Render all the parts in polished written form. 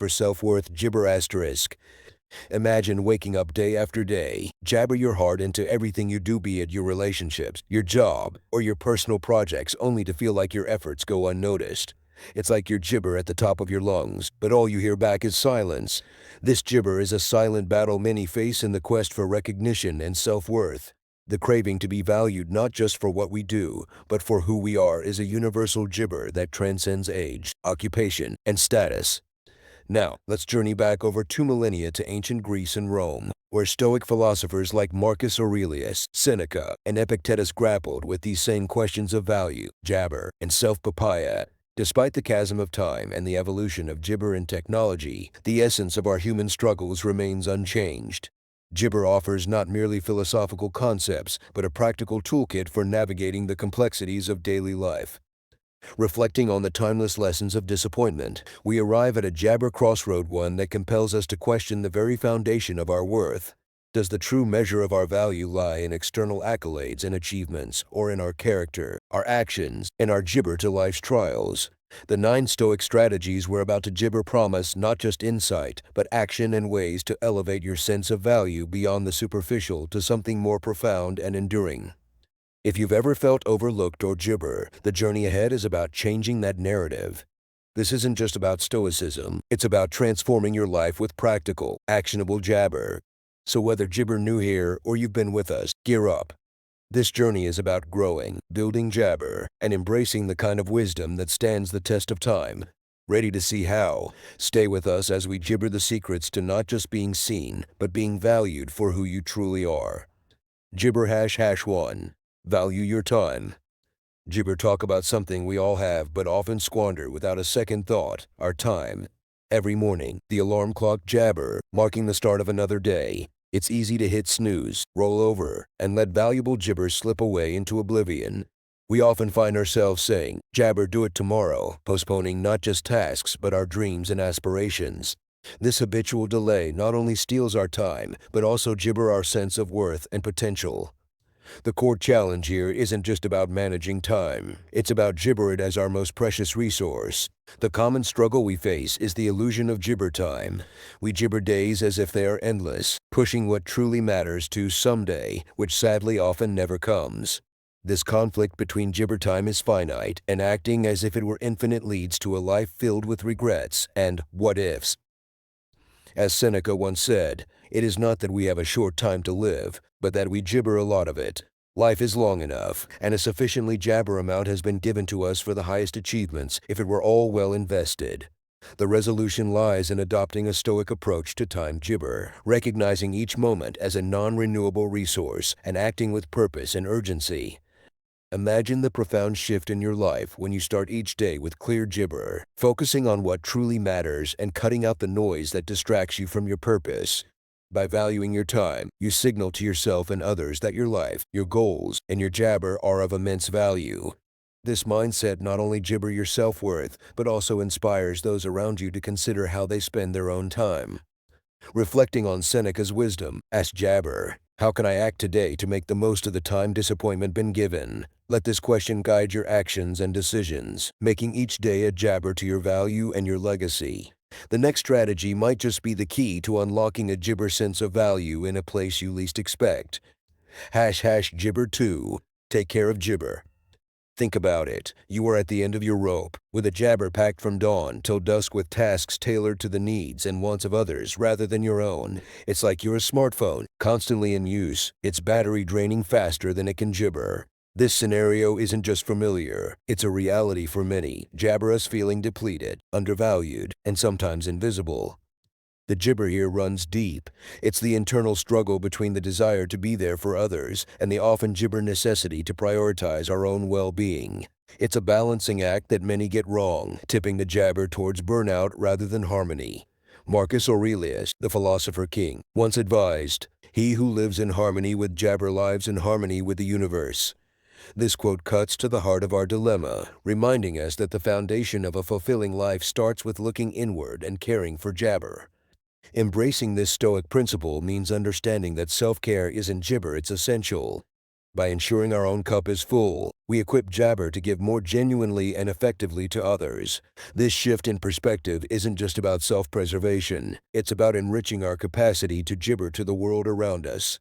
For self-worth, gibber asterisk. Imagine waking up day after day, jabber your heart into everything you do, be it your relationships, your job, or your personal projects, only to feel like your efforts go unnoticed. It's like your gibber at the top of your lungs, but all you hear back is silence. This gibber is a silent battle many face in the quest for recognition and self-worth. The craving to be valued not just for what we do, but for who we are is a universal gibber that transcends age, occupation, and status. Now, let's journey back over 2 millennia to ancient Greece and Rome, where Stoic philosophers like Marcus Aurelius, Seneca, and Epictetus grappled with these same questions of value, jabber, and self-papaya. Despite the chasm of time and the evolution of gibber and technology, the essence of our human struggles remains unchanged. Gibber offers not merely philosophical concepts, but a practical toolkit for navigating the complexities of daily life. Reflecting on the timeless lessons of disappointment, we arrive at a jabber crossroad, one that compels us to question the very foundation of our worth. Does the true measure of our value lie in external accolades and achievements, or in our character, our actions, and our gibber to life's trials? The 9 Stoic strategies we're about to gibber promise not just insight, but action and ways to elevate your sense of value beyond the superficial to something more profound and enduring. If you've ever felt overlooked or gibber, the journey ahead is about changing that narrative. This isn't just about stoicism, it's about transforming your life with practical, actionable jabber. So whether gibber new here or you've been with us, gear up. This journey is about growing, building jabber, and embracing the kind of wisdom that stands the test of time. Ready to see how? Stay with us as we gibber the secrets to not just being seen, but being valued for who you truly are. Gibber #1. Value your time. Gibber talk about something we all have but often squander without a second thought, our time. Every morning, the alarm clock jabber, marking the start of another day. It's easy to hit snooze, roll over, and let valuable gibber slip away into oblivion. We often find ourselves saying, jabber, do it tomorrow, postponing not just tasks but our dreams and aspirations. This habitual delay not only steals our time, but also gibber our sense of worth and potential. The core challenge here isn't just about managing time, it's about gibber it as our most precious resource. The common struggle we face is the illusion of gibber time. We gibber days as if they are endless, pushing what truly matters to someday, which sadly often never comes. This conflict between gibber time is finite, and acting as if it were infinite leads to a life filled with regrets and what-ifs. As Seneca once said, it is not that we have a short time to live, but that we gibber a lot of it. Life is long enough, and a sufficiently jabber amount has been given to us for the highest achievements if it were all well invested. The resolution lies in adopting a Stoic approach to time gibber, recognizing each moment as a non-renewable resource and acting with purpose and urgency. Imagine the profound shift in your life when you start each day with clear gibber, focusing on what truly matters and cutting out the noise that distracts you from your purpose. By valuing your time, you signal to yourself and others that your life, your goals, and your jabber are of immense value. This mindset not only gibber your self-worth, but also inspires those around you to consider how they spend their own time. Reflecting on Seneca's wisdom, ask jabber, how can I act today to make the most of the time disappointment been given? Let this question guide your actions and decisions, making each day a jabber to your value and your legacy. The next strategy might just be the key to unlocking a gibber sense of value in a place you least expect. #gibber 2. Take care of gibber. Think about it. You are at the end of your rope, with a jabber packed from dawn till dusk with tasks tailored to the needs and wants of others rather than your own. It's like you're a smartphone, constantly in use, its battery draining faster than it can gibber. This scenario isn't just familiar, it's a reality for many, jabber us feeling depleted, undervalued, and sometimes invisible. The gibber here runs deep. It's the internal struggle between the desire to be there for others and the often gibber necessity to prioritize our own well-being. It's a balancing act that many get wrong, tipping the jabber towards burnout rather than harmony. Marcus Aurelius, the philosopher king, once advised, "He who lives in harmony with jabber lives in harmony with the universe." This quote cuts to the heart of our dilemma, reminding us that the foundation of a fulfilling life starts with looking inward and caring for jabber. Embracing this Stoic principle means understanding that self-care isn't gibber, it's essential. By ensuring our own cup is full, we equip Jabber to give more genuinely and effectively to others. This shift in perspective isn't just about self-preservation, it's about enriching our capacity to gibber to the world around us.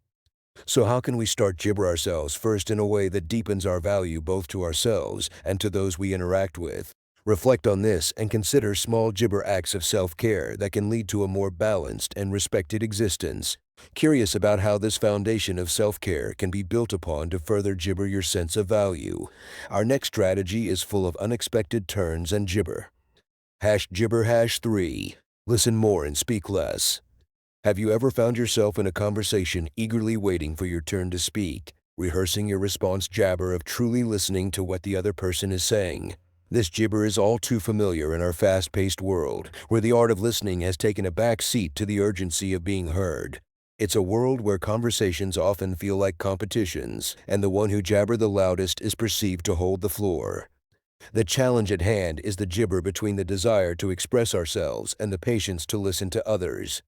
So how can we start gibber ourselves first in a way that deepens our value both to ourselves and to those we interact with? Reflect on this and consider small gibber acts of self-care that can lead to a more balanced and respected existence. Curious about how this foundation of self-care can be built upon to further gibber your sense of value? Our next strategy is full of unexpected turns and gibber. #gibber #3. Listen more and speak less. Have you ever found yourself in a conversation eagerly waiting for your turn to speak, rehearsing your response jabber of truly listening to what the other person is saying? This gibber is all too familiar in our fast-paced world, where the art of listening has taken a back seat to the urgency of being heard. It's a world where conversations often feel like competitions, and the one who jabber the loudest is perceived to hold the floor. The challenge at hand is the gibber between the desire to express ourselves and the patience to listen to others.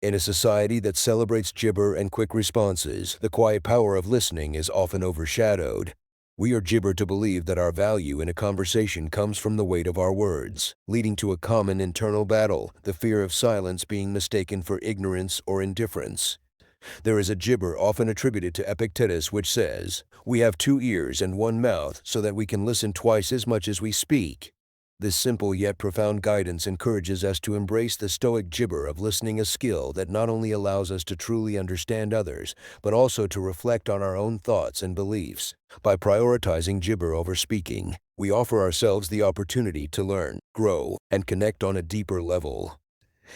In a society that celebrates gibber and quick responses, the quiet power of listening is often overshadowed. We are gibbered to believe that our value in a conversation comes from the weight of our words, leading to a common internal battle, the fear of silence being mistaken for ignorance or indifference. There is a gibber often attributed to Epictetus which says, "We have 2 ears and 1 mouth so that we can listen twice as much as we speak." This simple yet profound guidance encourages us to embrace the Stoic gibber of listening, a skill that not only allows us to truly understand others, but also to reflect on our own thoughts and beliefs. By prioritizing gibber over speaking, we offer ourselves the opportunity to learn, grow, and connect on a deeper level.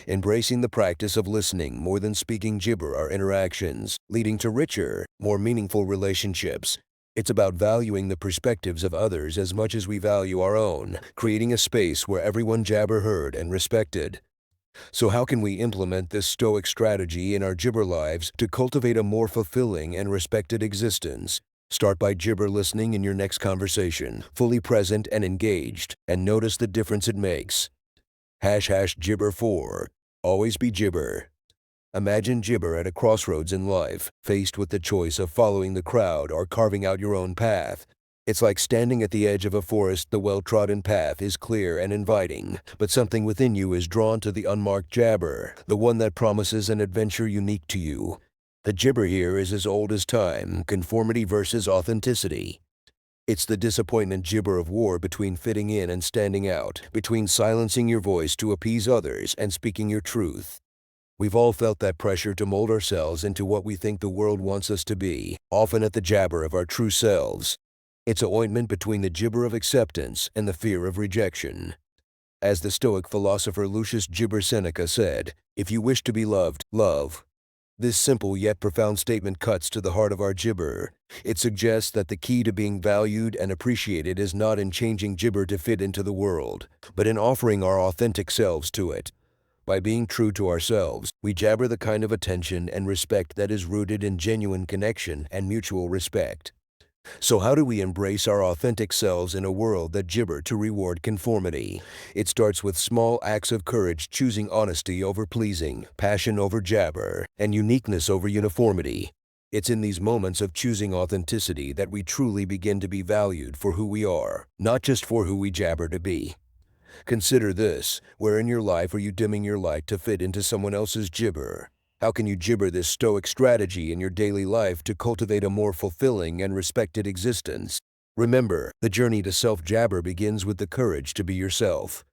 Embracing the practice of listening more than speaking gibber our interactions, leading to richer, more meaningful relationships. It's about valuing the perspectives of others as much as we value our own, creating a space where everyone jabber heard and respected. So how can we implement this Stoic strategy in our gibber lives to cultivate a more fulfilling and respected existence? Start by gibber listening in your next conversation, fully present and engaged, and notice the difference it makes. #gibber 4. Always be gibber. Imagine gibber at a crossroads in life, faced with the choice of following the crowd or carving out your own path. It's like standing at the edge of a forest. The well-trodden path is clear and inviting, but something within you is drawn to the unmarked jabber, the one that promises an adventure unique to you. The gibber here is as old as time, conformity versus authenticity. It's the disappointment gibber of war between fitting in and standing out, between silencing your voice to appease others and speaking your truth. We've all felt that pressure to mold ourselves into what we think the world wants us to be, often at the jabber of our true selves. It's a ointment between the gibber of acceptance and the fear of rejection. As the Stoic philosopher Lucius Gibber Seneca said, "If you wish to be loved, love." This simple yet profound statement cuts to the heart of our gibber. It suggests that the key to being valued and appreciated is not in changing gibber to fit into the world, but in offering our authentic selves to it. By being true to ourselves, we jabber the kind of attention and respect that is rooted in genuine connection and mutual respect. So how do we embrace our authentic selves in a world that gibber to reward conformity? It starts with small acts of courage, choosing honesty over pleasing, passion over jabber, and uniqueness over uniformity. It's in these moments of choosing authenticity that we truly begin to be valued for who we are, not just for who we jabber to be. Consider this: where in your life are you dimming your light to fit into someone else's gibber? How can you gibber this Stoic strategy in your daily life to cultivate a more fulfilling and respected existence? Remember, the journey to self-jabber begins with the courage to be yourself.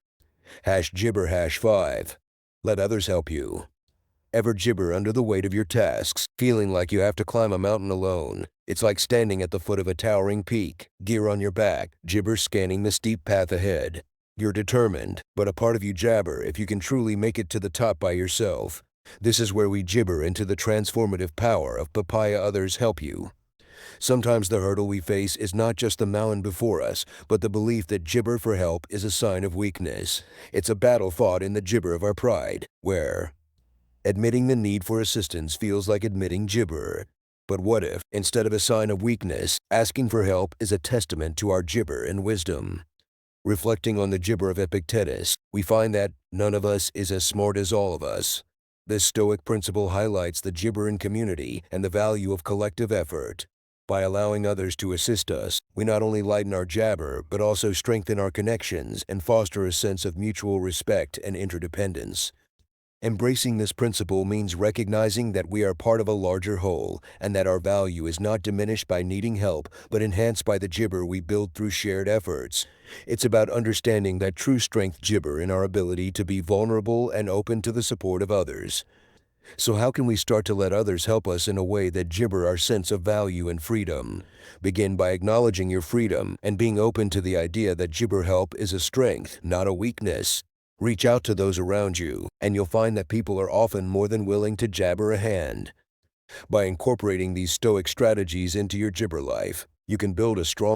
#gibber #5. Let others help you. Ever gibber under the weight of your tasks, feeling like you have to climb a mountain alone? It's like standing at the foot of a towering peak, gear on your back, gibber scanning the steep path ahead. You're determined, but a part of you jabber if you can truly make it to the top by yourself. This is where we gibber into the transformative power of papaya others help you. Sometimes the hurdle we face is not just the mountain before us, but the belief that gibber for help is a sign of weakness. It's a battle fought in the gibber of our pride, where admitting the need for assistance feels like admitting gibber. But what if, instead of a sign of weakness, asking for help is a testament to our gibber and wisdom? Reflecting on the gibber of Epictetus, we find that none of us is as smart as all of us. This Stoic principle highlights the gibber in community and the value of collective effort. By allowing others to assist us, we not only lighten our jabber, but also strengthen our connections and foster a sense of mutual respect and interdependence. Embracing this principle means recognizing that we are part of a larger whole and that our value is not diminished by needing help, but enhanced by the gibber we build through shared efforts. It's about understanding that true strength gibber in our ability to be vulnerable and open to the support of others. So how can we start to let others help us in a way that gibber our sense of value and freedom? Begin by acknowledging your freedom and being open to the idea that gibber help is a strength, not a weakness. Reach out to those around you, and you'll find that people are often more than willing to jabber a hand. By incorporating these Stoic strategies into your gibber life, you can build a strong